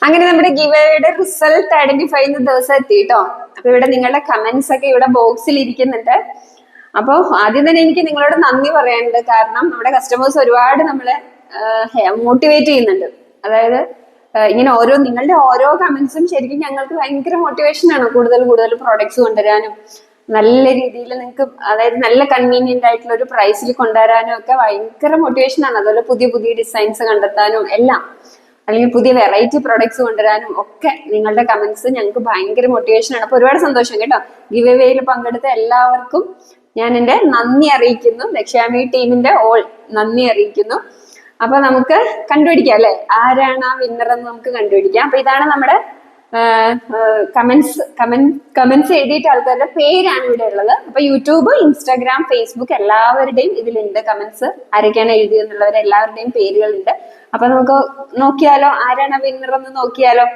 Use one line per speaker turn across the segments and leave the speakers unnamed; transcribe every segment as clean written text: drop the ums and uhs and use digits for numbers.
അങ്ങനെ നമ്മുടെ ഗിവേയുടെ result identify ചെയ്യുന്ന ദിവസം എത്തി കേട്ടോ. അപ്പൊ ഇവിടെ നിങ്ങളുടെ കമന്റ്സ് ഒക്കെ ഇവിടെ ബോക്സിൽ ഇരിക്കുന്നുണ്ട്. അപ്പോൾ ആദ്യം തന്നെ എനിക്ക് നിങ്ങളോട് നന്ദി പറയാനുണ്ട്. കാരണം നമ്മുടെ കസ്റ്റമേഴ്സ് ഒരുപാട് നമ്മളെ മോട്ടിവേറ്റ് ചെയ്യുന്നുണ്ട്. അതായത് ഇങ്ങനെ നിങ്ങളുടെ ഓരോ കമന്റ്സും ശരിക്കും ഞങ്ങൾക്ക് ഭയങ്കര മോട്ടിവേഷൻ ആണ്. കൂടുതൽ കൂടുതൽ പ്രോഡക്ട്സ് കൊണ്ടുവരാനും നല്ല രീതിയിൽ നിങ്ങൾക്ക്, അതായത് നല്ല കൺവീനിയന്റ് ആയിട്ടുള്ള ഒരു പ്രൈസിൽ കൊണ്ടുവരാനും ഒക്കെ ഭയങ്കര മോട്ടിവേഷൻ ആണ്. അതുപോലെ പുതിയ പുതിയ ഡിസൈൻസ് കണ്ടെത്താനും എല്ലാം, അല്ലെങ്കിൽ പുതിയ വെറൈറ്റി പ്രോഡക്ട്സ് കൊണ്ടുവരാനും ഒക്കെ നിങ്ങളുടെ കമന്റ്സ് ഞങ്ങൾക്ക് ഭയങ്കര മോട്ടിവേഷൻ ആണ്. അപ്പൊ ഒരുപാട് സന്തോഷം കേട്ടോ. ഗിവ് എവേയിൽ പങ്കെടുത്ത എല്ലാവർക്കും ഞാൻ എൻ്റെ നന്ദി അറിയിക്കുന്നു. ലക്ഷ്യാമി ടീമിന്റെ നന്ദി അറിയിക്കുന്നു. അപ്പൊ നമുക്ക് കണ്ടുപിടിക്കാം അല്ലെ, ആരാണ് ആ വിന്നർ എന്ന് നമുക്ക് കണ്ടുപിടിക്കാം. അപ്പൊ ഇതാണ് നമ്മുടെ കമന്റ്സ് എഴുതിയിട്ട് ആൾക്കാരുടെ പേരാണ് ഇവിടെ ഉള്ളത്. അപ്പൊ യൂട്യൂബ്, ഇൻസ്റ്റാഗ്രാം, ഫേസ്ബുക്ക് എല്ലാവരുടെയും ഇതിലുണ്ട് കമന്റ്സ്. ആരൊക്കെയാണ് എഴുതിയെന്നുള്ളവരെ എല്ലാവരുടെയും പേരുകളുണ്ട്. അപ്പൊ നമുക്ക് നോക്കിയാലോ, ആരാണ് വിന്നർ എന്ന് നോക്കിയാലോ.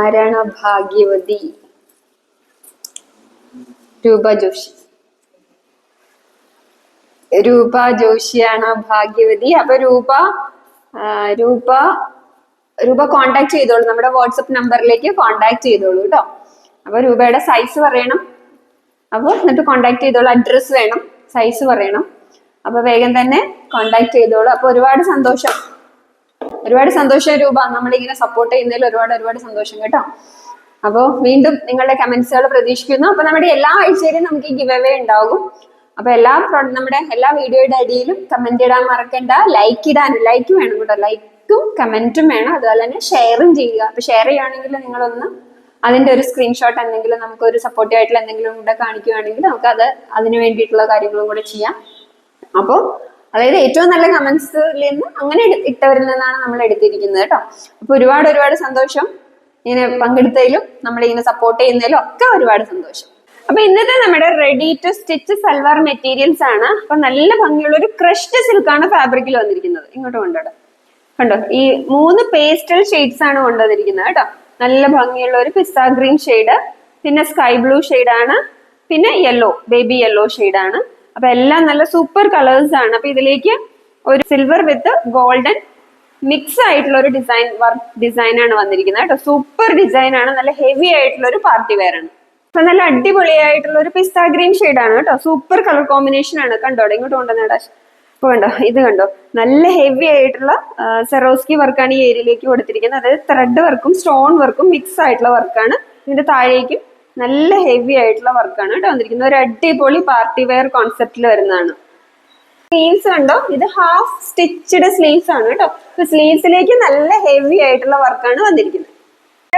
ആരാണ് ഭാഗ്യവതി? രൂപ ജോഷിയാണ് ഭാഗ്യവതി. അപ്പൊ രൂപ കോണ്ടാക്ട് ചെയ്തോളൂ. നമ്മുടെ വാട്സപ്പ് നമ്പറിലേക്ക് കോണ്ടാക്ട് ചെയ്തോളൂ കേട്ടോ. അപ്പൊ രൂപയുടെ സൈസ് പറയണം. അപ്പൊ എന്നിട്ട് കോണ്ടാക്ട് ചെയ്തോളൂ. അഡ്രസ് വേണം, സൈസ് പറയണം. അപ്പൊ വേഗം തന്നെ കോണ്ടാക്ട് ചെയ്തോളൂ. അപ്പൊ ഒരുപാട് സന്തോഷം രൂപ, നമ്മളിങ്ങനെ സപ്പോർട്ട് ചെയ്യുന്നതിൽ ഒരുപാട് സന്തോഷം കേട്ടോ. അപ്പോൾ വീണ്ടും നിങ്ങളുടെ കമന്റ്സുകൾ പ്രതീക്ഷിക്കുന്നു. അപ്പൊ നമ്മുടെ എല്ലാ ആഴ്ചയിലും നമുക്ക് ഈ ഗിവ് അവേ ഉണ്ടാകും. അപ്പൊ നമ്മുടെ എല്ലാ വീഡിയോയുടെ അടിയിലും കമന്റ് ഇടാൻ മറക്കണ്ട. ലൈക്ക് വേണം കേട്ടോ. ലൈക്കും കമന്റും വേണം. അതുപോലെ തന്നെ ഷെയറും ചെയ്യുക. അപ്പൊ ഷെയർ ചെയ്യുകയാണെങ്കിൽ നിങ്ങളൊന്ന് അതിന്റെ ഒരു സ്ക്രീൻഷോട്ട് എന്തെങ്കിലും നമുക്ക് ഒരു സപ്പോർട്ടീവ് ആയിട്ടുള്ള എന്തെങ്കിലും കൂടെ കാണിക്കുകയാണെങ്കിൽ നമുക്ക് അതിന് വേണ്ടിയിട്ടുള്ള കാര്യങ്ങളും കൂടെ ചെയ്യാം. അപ്പോൾ അതായത് ഏറ്റവും നല്ല കമന്റ്സിൽ നിന്ന് അങ്ങനെ ഇട്ടവരിൽ നിന്നാണ് നമ്മൾ എടുത്തിരിക്കുന്നത് കേട്ടോ. അപ്പൊ ഒരുപാട് സന്തോഷം ഇങ്ങനെ പങ്കെടുത്തതിലും നമ്മളിങ്ങനെ സപ്പോർട്ട് ചെയ്യുന്നതിലും ഒക്കെ ഒരുപാട് സന്തോഷം. അപ്പൊ ഇന്നത്തെ നമ്മുടെ ready to stitch salwar materials ആണ്. അപ്പൊ നല്ല ഭംഗിയുള്ള ഒരു ക്രഷ്ഡ് സിൽക്കാണ് ഫാബ്രിക്കിൽ വന്നിരിക്കുന്നത്. ഇങ്ങോട്ട് കണ്ടോ, ഈ 3 പേസ്റ്റൽ ഷെയ്ഡ്സ് ആണ് കൊണ്ടുവന്നിരിക്കുന്നത് കേട്ടോ. നല്ല ഭംഗിയുള്ള ഒരു പിസ്ത ഗ്രീൻ ഷെയ്ഡ്, പിന്നെ സ്കൈ ബ്ലൂ ഷെയ്ഡാണ്, പിന്നെ ബേബി യെല്ലോ ഷെയ്ഡാണ്. അപ്പൊ എല്ലാം നല്ല സൂപ്പർ കളേഴ്സ് ആണ്. അപ്പൊ ഇതിലേക്ക് ഒരു സിൽവർ വിത്ത് ഗോൾഡൻ മിക്സ് ആയിട്ടുള്ള ഒരു ഡിസൈൻ ആണ് വന്നിരിക്കുന്നത് കേട്ടോ. സൂപ്പർ ഡിസൈൻ ആണ്. നല്ല ഹെവി ആയിട്ടുള്ള ഒരു പാർട്ടി വെയർ ആണ്. അപ്പൊ നല്ല അടിപൊളിയായിട്ടുള്ള ഒരു പിസ്ത ഗ്രീൻ ഷെയ്ഡാണ് കേട്ടോ. സൂപ്പർ കളർ കോമ്പിനേഷൻ ആണ്. കണ്ടോ, ഇങ്ങോട്ട് കൊണ്ടുവന്നേടാ. ഇപ്പൊ ഇത് കണ്ടോ, നല്ല ഹെവി ആയിട്ടുള്ള സെറോസ്കി വർക്കാണ് ഈ ഏരിയയിലേക്ക് കൊടുത്തിരിക്കുന്നത്. അതായത് ത്രെഡ് വർക്കും സ്റ്റോൺ വർക്കും മിക്സ് ആയിട്ടുള്ള വർക്കാണ്. ഇതിന്റെ താഴേക്കും നല്ല ഹെവി ആയിട്ടുള്ള വർക്കാണ് കേട്ടോ വന്നിരിക്കുന്നത്. ഒരു അടിപൊളി പാർട്ടി വെയർ കോൺസെപ്റ്റിൽ വരുന്നതാണ്. സ്ലീവ്സ് കണ്ടോ, ഇത് ഹാഫ് സ്റ്റിച്ചഡ് സ്ലീവ്സ് ആണ് കേട്ടോ. സ്ലീവ്സിലേക്ക് നല്ല ഹെവി ആയിട്ടുള്ള വർക്കാണ് വന്നിരിക്കുന്നത്.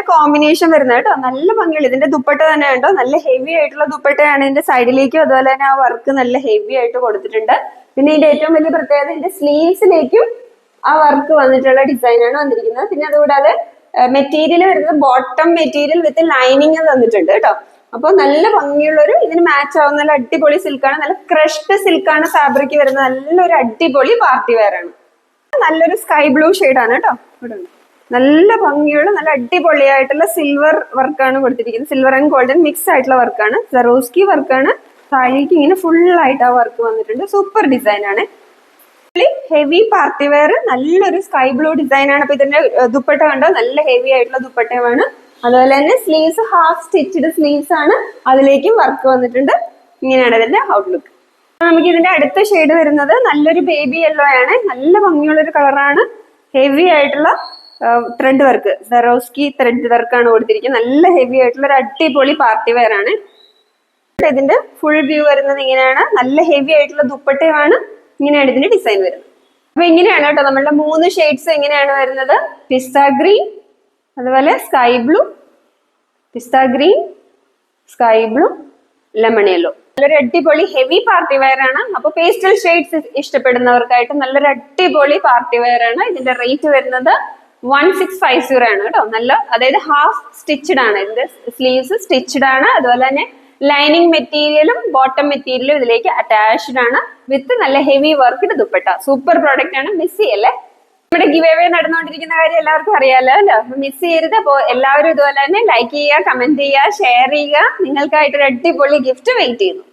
കോമ്പിനേഷൻ വരുന്നത് കേട്ടോ. നല്ല ഭംഗിയുള്ള ഇതിന്റെ ദുപ്പട്ട തന്നെ കണ്ടോ, നല്ല ഹെവി ആയിട്ടുള്ള ദുപ്പട്ടയാണ്. ഇതിന്റെ സൈഡിലേക്കും അതുപോലെ തന്നെ ആ വർക്ക് നല്ല ഹെവി ആയിട്ട് കൊടുത്തിട്ടുണ്ട്. പിന്നെ ഇതിന്റെ ഏറ്റവും വലിയ പ്രത്യേകത ഇതിന്റെ സ്ലീവ്സിലേക്കും ആ വർക്ക് വന്നിട്ടുള്ള ഡിസൈനാണ് വന്നിരിക്കുന്നത്. പിന്നെ അതുകൂടാതെ മെറ്റീരിയൽ വരുന്നത് ബോട്ടം മെറ്റീരിയൽ വിത്ത് ലൈനിങ് തന്നിട്ടുണ്ട് കേട്ടോ. അപ്പൊ നല്ല ഭംഗിയുള്ളൊരു ഇതിന് മാച്ച് ആവുന്ന നല്ല അടിപൊളി സിൽക്കാണ്. നല്ല ക്രഷ്ഡ് സിൽക്കാണ് ഫാബ്രിക് വരുന്നത്. നല്ലൊരു അടിപൊളി പാർട്ടി വെയർ ആണ്. നല്ലൊരു സ്കൈ ബ്ലൂ ഷെയ്ഡാണ് കേട്ടോ. നല്ല ഭംഗിയുള്ള നല്ല അടിപൊളിയായിട്ടുള്ള സിൽവർ വർക്കാണ് കൊടുത്തിരിക്കുന്നത്. സിൽവർ ആൻഡ് ഗോൾഡൻ മിക്സ് ആയിട്ടുള്ള വർക്കാണ്. സെറോസ്കി വർക്കാണ്. താഴേക്ക് ഇങ്ങനെ ഫുൾ ആയിട്ട് ആ വർക്ക് വന്നിട്ടുണ്ട്. സൂപ്പർ ഡിസൈൻ ആണ്. ഹെവി പാർട്ടി വെയർ, നല്ലൊരു സ്കൈ ബ്ലൂ ഡിസൈൻ ആണ്. അപ്പൊ ഇതിന്റെ ദുപ്പട്ട കണ്ടോ, നല്ല ഹെവി ആയിട്ടുള്ള ദുപ്പട്ടയാണ്. അതുപോലെ തന്നെ സ്ലീവ്സ് ഹാഫ് സ്റ്റിച്ചഡ് സ്ലീവ്സ് ആണ്. അതിലേക്കും വർക്ക് വന്നിട്ടുണ്ട്. ഇങ്ങനെയാണ് ഇതിന്റെ ഔട്ട്ലുക്ക്. നമുക്ക് ഇതിന്റെ അടുത്ത ഷെയ്ഡ് വരുന്നത് നല്ലൊരു ബേബി യെല്ലോ ആണ്. നല്ല ഭംഗിയുള്ള ഒരു കളറാണ്. ഹെവി ആയിട്ടുള്ള ത്രെഡ് വർക്ക്, സെറോസ്കി ത്രെഡ് വർക്കാണ് കൊടുത്തിരിക്കുന്നത്. നല്ല ഹെവി ആയിട്ടുള്ള ഒരു അടിപൊളി പാർട്ടി വെയർ ആണ്. ഇതിന്റെ ഫുൾ വ്യൂ വരുന്നത് ഇങ്ങനെയാണ്. നല്ല ഹെവി ആയിട്ടുള്ള ദുപ്പട്ടയാണ്. ഇങ്ങനെയാണ് ഇതിന്റെ ഡിസൈൻ വരുന്നത്. അപ്പൊ ഇങ്ങനെയാണ് കേട്ടോ നമ്മളുടെ 3 ഷെയ്ഡ്സ് എങ്ങനെയാണ് വരുന്നത്. പിസ്ത ഗ്രീൻ, അതുപോലെ sky blue, pista green, sky blue, lemon yellow. നല്ലൊരു അടിപൊളി ഹെവി പാർട്ടി വെയർ ആണ്. അപ്പൊ പേസ്റ്റൽ ഷെയ്ഡ്സ് ഇഷ്ടപ്പെടുന്നവർക്കായിട്ട് നല്ലൊരു അടിപൊളി പാർട്ടി വെയർ ആണ്. ഇതിന്റെ റേറ്റ് വരുന്നത് 1650 ആണ് കേട്ടോ. നല്ല, അതായത് ഹാഫ് സ്റ്റിച്ചഡ് ആണ്. ഇതിന്റെ സ്ലീവ്സ് സ്റ്റിച്ചഡ് ആണ്. അതുപോലെ തന്നെ ലൈനിങ് മെറ്റീരിയലും ബോട്ടം മെറ്റീരിയലും ഇതിലേക്ക് അറ്റാച്ച്ഡ് ആണ്. വിത്ത് നല്ല ഹെവി വർക്കിന്റെ ദുപ്പട്ട. സൂപ്പർ പ്രോഡക്റ്റ് ആണ്. മിസ് ചെയ്യല്ലേ. നമ്മുടെ ഗിവ് അവേ നടന്നുകൊണ്ടിരിക്കുന്ന കാര്യം എല്ലാവർക്കും അറിയാലോ അല്ലോ. അപ്പൊ മിസ് ചെയ്യരുത്. അപ്പോൾ എല്ലാവരും ഇതുപോലെ തന്നെ ലൈക്ക് ചെയ്യുക, കമന്റ് ചെയ്യുക, ഷെയർ ചെയ്യുക. നിങ്ങൾക്കായിട്ട് ഒരു അടിപൊളി ഗിഫ്റ്റ് വെയിറ്റ് ചെയ്യുന്നു.